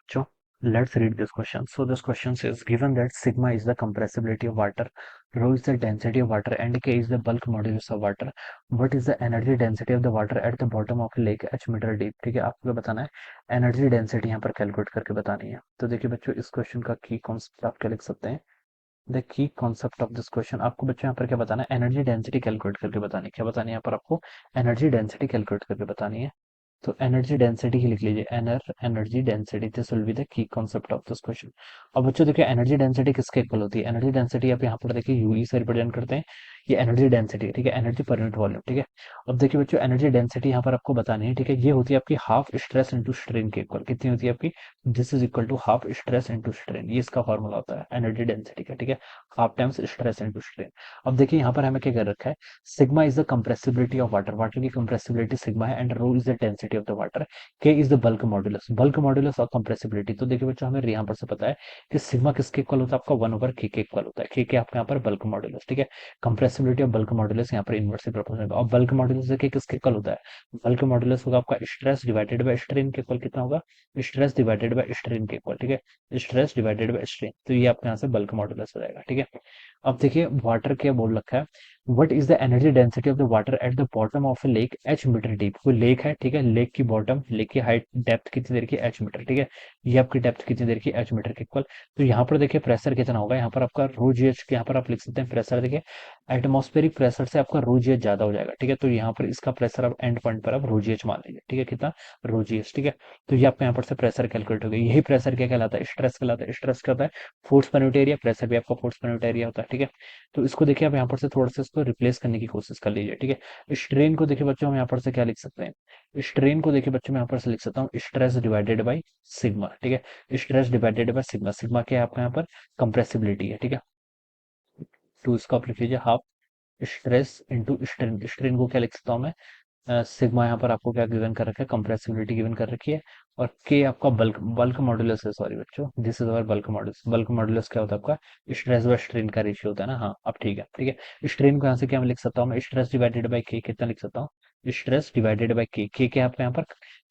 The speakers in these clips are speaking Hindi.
बच्चों, let's read this question. So this question says, given that sigma is the compressibility of water, rho is the density of water, and k is the bulk modulus of water, what is the energy density of the water at the bottom of a lake h metre deep? ठीक है, आपको बताना है एनर्जी डेंसिटी यहाँ पर कैलकुलेट करके बतानी है। तो देखिए बच्चों, इस क्वेश्चन का की कॉन्सेप्ट आप क्या लिख सकते हैं? The key concept of this question, आपको बच्चों यहाँ पर क्या बताना है? एनर्जी डेंसिटी कैलकुलेट करके बतानी है। क्या बतानी है यहाँ पर आपको? एनर्जी डेंसिटी कैलकुलेट करके बतानी है। तो एनर्जी डेंसिटी ही लिख लीजिए, energy density, this will be the key concept of this question. अब बच्चों देखिए, एनर्जी डेंसिटी किसके इक्वल होती है? एनर्जी डेंसिटी आप यहाँ पर देखिए यूई से रिप्रेजेंट करते हैं। ये एनर्जी डेंसिटी, ठीक है, एनर्जी पर यूनिट वॉल्यूम, ठीक है। अब देखिए बच्चों, एनर्जी डेंसिटी यहाँ पर आपको बतानी है, ठीक है। ये होती है आपकी हाफ स्ट्रेस इंटू स्ट्रेन के इक्वल। कितनी होती है आपकी? This is equal to half stress into strain, ये इसका फॉर्मूला होता है एनर्जी डेंसिटी का, ठीक है। Half times stress into strain. अब देखिए यहाँ पर हमें क्या कर रखा है? Sigma is the compressibility of water, water की कंप्रेसिबिलिटी सिग्मा है, and rho is the density of the water, k is the bulk modulus और कंप्रेसिबिलिटी। तो देखिए बच्चों, हमें यहाँ पर से पता है कि सिग्मा किसके इक्वल होता है? आपका 1 ओवर के इक्वल होता है। के आपका यहाँ पर बल्क मॉड्यूलस, ठीक है। कंप्रेसिबिलिटी और बल्क मॉड्यूलस यहाँ पर इनवर्सली प्रोपोर्शनल है। और बल्क मॉड्यूलस के किसके इक्वल होता है? बल्क मॉड्यूलस होगा आपका स्ट्रेस डिवाइडेड बाय स्ट्रेन के इक्वल। कितना होगा? स्ट्रेस डिवाइडेड बाय स्ट्रेन के इक्वल, ठीक है। स्ट्रेस डिवाइडेड बाय स्ट्रेन, तो ये आपके यहाँ से बल्क मॉड्यूलस हो जाएगा, ठीक है। अब देखिए, वाटर क्या बोल रखा है? What is the energy density of the water at the bottom of a lake h metre deep? कोई लेक है, ठीक है, लेक की बॉटम, लेक की हाइट, डेप्थ कितनी देर की? एच मीटर, ठीक है। ये आपकी डेप्थ कितनी देर की? एच मीटर के इक्वल। तो यहाँ पर देखिए प्रेशर कितना होगा? यहाँ पर आपका रो जी एच, यहाँ पर आप लिख सकते हैं प्रेशर, देखिए एटमॉस्फेरिक प्रेशर से आपका रो जी एच ज्यादा हो जाएगा, ठीक है। तो यहाँ पर इसका प्रेशर आप एंड पॉइंट पर आप रो जी एच मान लीजिए, ठीक है। कितना? रो जी एच, ठीक है। तो ये आपका यहाँ पर से प्रेशर कैलकुलेट हो गया। यही प्रेशर क्या कहलाता है? स्ट्रेस कहलाता है। स्ट्रेस क्या होता है? Force per unit area. Pressure भी आपका फोर्स पर यूनिट एरिया होता है, ठीक है। तो इसको देखिए, आप यहाँ पर से थोड़ा सा इसको रिप्लेस करने की कोशिश कर लीजिए, ठीक है। स्ट्रेन को देखिए बच्चों, हम यहाँ पर से क्या लिख सकते हैं? स्ट्रेन को देखिए बच्चों, मैं यहाँ पर से लिख सकता हूँ स्ट्रेस डिवाइडेड बाई सिग्मा, ठीक है। Stress divided by sigma, sigma क्या है आपका यहाँ पर? कंप्रेसिबिलिटी है, ठीक है। तो इसको आप लिख लीजिए half stress into strain. Strain को क्या लिख सकता हूँ मैं? सिग्मा यहाँ पर आपको क्या गिवन कर रखा है? कंप्रेसिबिलिटी गिवन कर रखी है। और के आपका बल्क बल्क मॉड्यूलस है, सॉरी बच्चों, this is our bulk modulus. Bulk modulus क्या होता है आपका? स्ट्रेस बाय स्ट्रेन का रेशियो होता है ना। हाँ, अब ठीक है, ठीक है। स्ट्रेन को यहाँ से क्या मैं लिख सकता हूँ? मैं स्ट्रेस डिवाइडेड बाय के, कितना लिख सकता हूँ? स्ट्रेस डिवाइडेड बाय के क्या आपका यहाँ पर?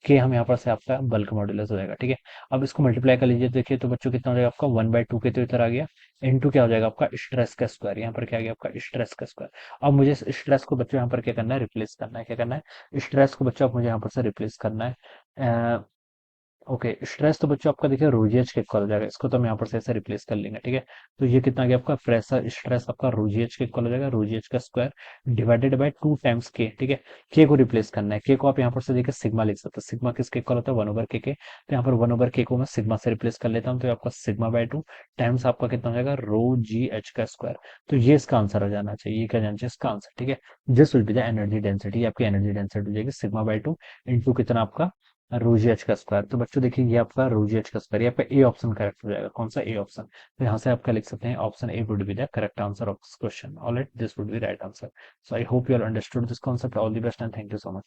के हम यहाँ पर से आपका बल्क मॉड्यूलस हो जाएगा, ठीक है। अब इसको मल्टीप्लाई कर लीजिए, देखिए तो बच्चों कितना हो जाएगा आपका? 1/2 के तो इधर आ गया, इनटू क्या हो जाएगा आपका? स्ट्रेस का स्क्वायर। यहाँ पर क्या आ गया आपका? स्ट्रेस का स्क्वायर। अब मुझे स्ट्रेस को बच्चों यहाँ पर क्या करना है? रिप्लेस करना है। क्या करना है? स्ट्रेस को बच्चों आप मुझे यहाँ पर से रिप्लेस करना है। ओके, स्ट्रेस तो बच्चों आपका देखिए रोजिएच के इक्वल हो जाएगा। इसको तो हम यहाँ पर से ऐसे रिप्लेस कर लेंगे, ठीक है। तो ये कितना आ गया आपका? प्रेशर स्ट्रेस आपका रोजिएच के इक्वल हो जाएगा, रोजिएच का स्क्वायर डिवाइडेड बाय 2 टाइम्स के, ठीक है। के को रिप्लेस करना है। के को आप यहाँ पर से देखिए सिग्मा लिख सकते हैं। सिग्मा किसके इक्वल होता है? 1/k के। तो यहाँ पर 1/k को मैं सिग्मा से रिप्लेस कर लेता हूँ, तो आपका सिग्मा बाय 2 टाइम्स आपका कितना हो जाएगा? रो जी एच का स्क्वायर। तो ये इसका आंसर हो जाना चाहिए। ये क्या जाना चाहिए इसका आंसर, ठीक है। This will be the energy density. आपकी एनर्जी डेंसिटी हो जाएगी सिग्मा बाय 2 इंटू कितना आपका? रोजी एच का स्क्वायर। तो बच्चों देखिए, ये आपका रोजी एच का स्क्वायर, ये आपका ए ऑप्शन करेक्ट हो जाएगा। कौन सा? A option. तो यहाँ से आप क्या लिख सकते हैं? Option A would be the correct answer of this question. Alright, this would be right answer. So I hope you all understood this concept. All the best and thank you so much.